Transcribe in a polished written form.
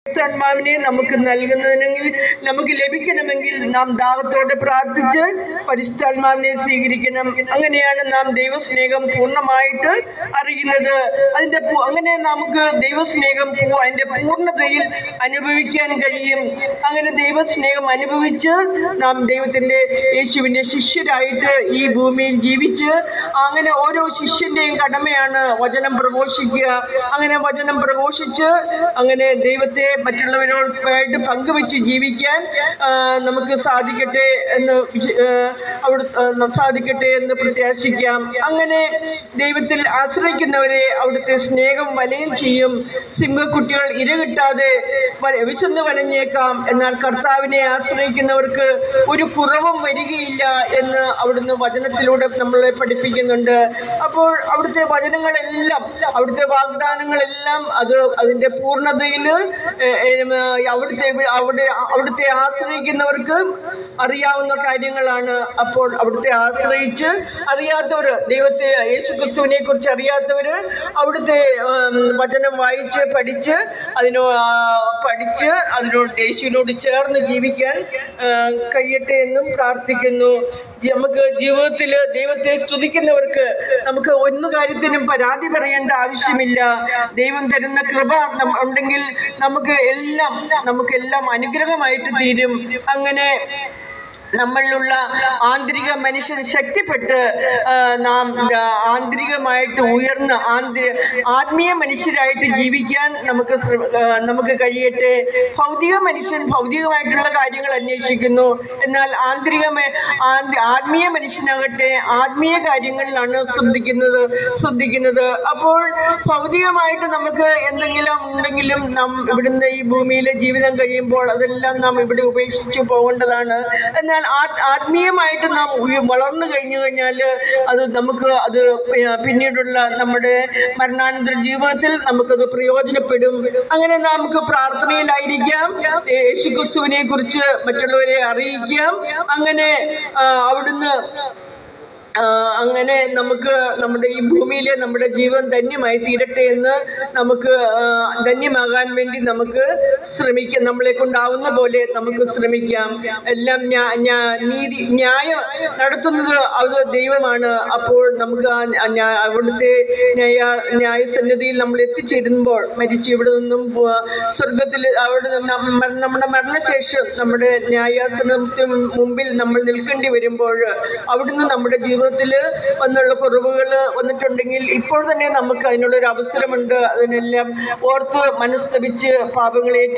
പരിശുദ്ധാത്മാവിനെ നമുക്ക് നൽകുന്നതിനെങ്കിൽ നമുക്ക് ലഭിക്കണമെങ്കിൽ നാം ദാഹത്തോടെ പ്രാർത്ഥിച്ച് പരിശുദ്ധാത്മാവിനെ സ്വീകരിക്കണം. അങ്ങനെയാണ് നാം ദൈവസ്നേഹം പൂർണ്ണമായിട്ട് അറിയുന്നത്. അങ്ങനെ നമുക്ക് ദൈവസ്നേഹം അതിൻ്റെ പൂർണ്ണതയിൽ അനുഭവിക്കാൻ കഴിയും. അങ്ങനെ ദൈവസ്നേഹം അനുഭവിച്ച് നാം ദൈവത്തിൻ്റെ യേശുവിൻ്റെ ശിഷ്യരായിട്ട് ഈ ഭൂമിയിൽ ജീവിച്ച് അങ്ങനെ ഓരോ ശിഷ്യൻ്റെയും കടമയാണ് വചനം പ്രഘോഷിക്കുക. അങ്ങനെ വചനം പ്രഘോഷിച്ച് അങ്ങനെ ദൈവത്തെ മറ്റുള്ളവരോടായിട്ട് പങ്കുവെച്ച് ജീവിക്കാൻ നമുക്ക് സാധിക്കട്ടെ എന്ന് പ്രത്യാശിക്കാം. അങ്ങനെ ദൈവത്തിൽ ആശ്രയിക്കുന്നവരെ അവിടുത്തെ സ്നേഹം വലയം ചെയ്യും. സിംഹക്കുട്ടികൾ ഇര കിട്ടാതെ വിശന്ന് വലഞ്ഞേക്കാം, എന്നാൽ കർത്താവിനെ ആശ്രയിക്കുന്നവർക്ക് ഒരു കുറവും വരികയില്ല എന്ന് അവിടുന്ന് വചനത്തിലൂടെ നമ്മളെ പഠിപ്പിക്കുന്നുണ്ട്. അപ്പോൾ അവിടുത്തെ വചനങ്ങളെല്ലാം, അവിടുത്തെ വാഗ്ദാനങ്ങളെല്ലാം അതിൻ്റെ പൂർണ്ണതയിൽ അവിടുത്തെ ആശ്രയിക്കുന്നവർക്ക് അറിയാവുന്ന കാര്യങ്ങളാണ്. അപ്പോൾ അവിടുത്തെ ആശ്രയിച്ച് അറിയാത്തവർ, ദൈവത്തെ യേശുക്രിസ്തുവിനെ കുറിച്ച് അറിയാത്തവർ അവിടുത്തെ വചനം വായിച്ച് പഠിച്ച് അതിനോട് യേശുവിനോട് ചേർന്ന് ജീവിക്കാൻ കഴിയട്ടെ എന്നും പ്രാർത്ഥിക്കുന്നു. നമുക്ക് ജീവിതത്തിൽ ദൈവത്തെ സ്തുതിക്കുന്നവർക്ക് നമുക്ക് ഒരു കാര്യത്തിനും പരാതി പറയേണ്ട ആവശ്യമില്ല. ദൈവം തരുന്ന കൃപ ഉണ്ടെങ്കിൽ നമുക്കെല്ലാം അനുഗ്രഹമായിട്ട് തീരും. അങ്ങനെ നമ്മളിലുള്ള ആന്തരിക മനുഷ്യൻ ശക്തിപ്പെട്ട് നാം ആന്തരികമായിട്ട് ഉയർന്ന ആത്മീയ മനുഷ്യരായിട്ട് ജീവിക്കാൻ നമുക്ക് കഴിയട്ടെ. ഭൗതിക മനുഷ്യൻ ഭൗതികമായിട്ടുള്ള കാര്യങ്ങൾ അന്വേഷിക്കുന്നു, എന്നാൽ ആത്മീയ മനുഷ്യനാകട്ടെ ആത്മീയ കാര്യങ്ങളിലാണ് ശ്രദ്ധിക്കുന്നത്. അപ്പോൾ ഭൗതികമായിട്ട് നമുക്ക് എന്തെങ്കിലും ഉണ്ടെങ്കിലും നാം ഇവിടുന്ന് ഈ ഭൂമിയിലെ ജീവിതം കഴിയുമ്പോൾ അതെല്ലാം നാം ഇവിടെ ഉപേക്ഷിച്ച് പോകേണ്ടതാണ്. എന്നാൽ ആത്മീയമായിട്ട് നാം വളർന്നു കഴിഞ്ഞാൽ അത് പിന്നീടുള്ള നമ്മുടെ മരണാനന്തര ജീവിതത്തിൽ നമുക്കത് പ്രയോജനപ്പെടും. അങ്ങനെ നമുക്ക് പ്രാർത്ഥനയിലായിരിക്കാം, യേശുക്രിസ്തുവിനെ കുറിച്ച് മറ്റുള്ളവരെ അറിയിക്കാം. അങ്ങനെ നമുക്ക് നമ്മുടെ ഈ ഭൂമിയിലെ നമ്മുടെ ജീവൻ ധന്യമായി തീരട്ടെ എന്ന് നമുക്ക് ധന്യമാകാൻ വേണ്ടി നമുക്ക് ശ്രമിക്കാം. നമ്മളെ കൊണ്ടാവുന്ന പോലെ നമുക്ക് ശ്രമിക്കാം. എല്ലാം ന്യായം നടത്തുന്നത് അത് ദൈവമാണ്. അപ്പോൾ നമുക്ക് അവിടുത്തെ ന്യായസന്നിധിയിൽ നമ്മൾ എത്തിച്ചേരുമ്പോൾ മരിച്ച് ഇവിടെ നിന്നും സ്വർഗത്തിൽ നമ്മുടെ മരണശേഷം നമ്മുടെ ന്യായാസനത്തിന് മുമ്പിൽ നമ്മൾ നിൽക്കേണ്ടി വരുമ്പോൾ അവിടുന്ന് നമ്മുടെ ജീവിതത്തിൽ വന്നുള്ള കുറവുകൾ വന്നിട്ടുണ്ടെങ്കിൽ ഇപ്പോൾ തന്നെ നമുക്ക് അതിനുള്ളൊരു അവസരമുണ്ട്. അതിനെല്ലാം ഓർത്ത് മനസ്തപിച്ച് പാപങ്ങളേറ്റ്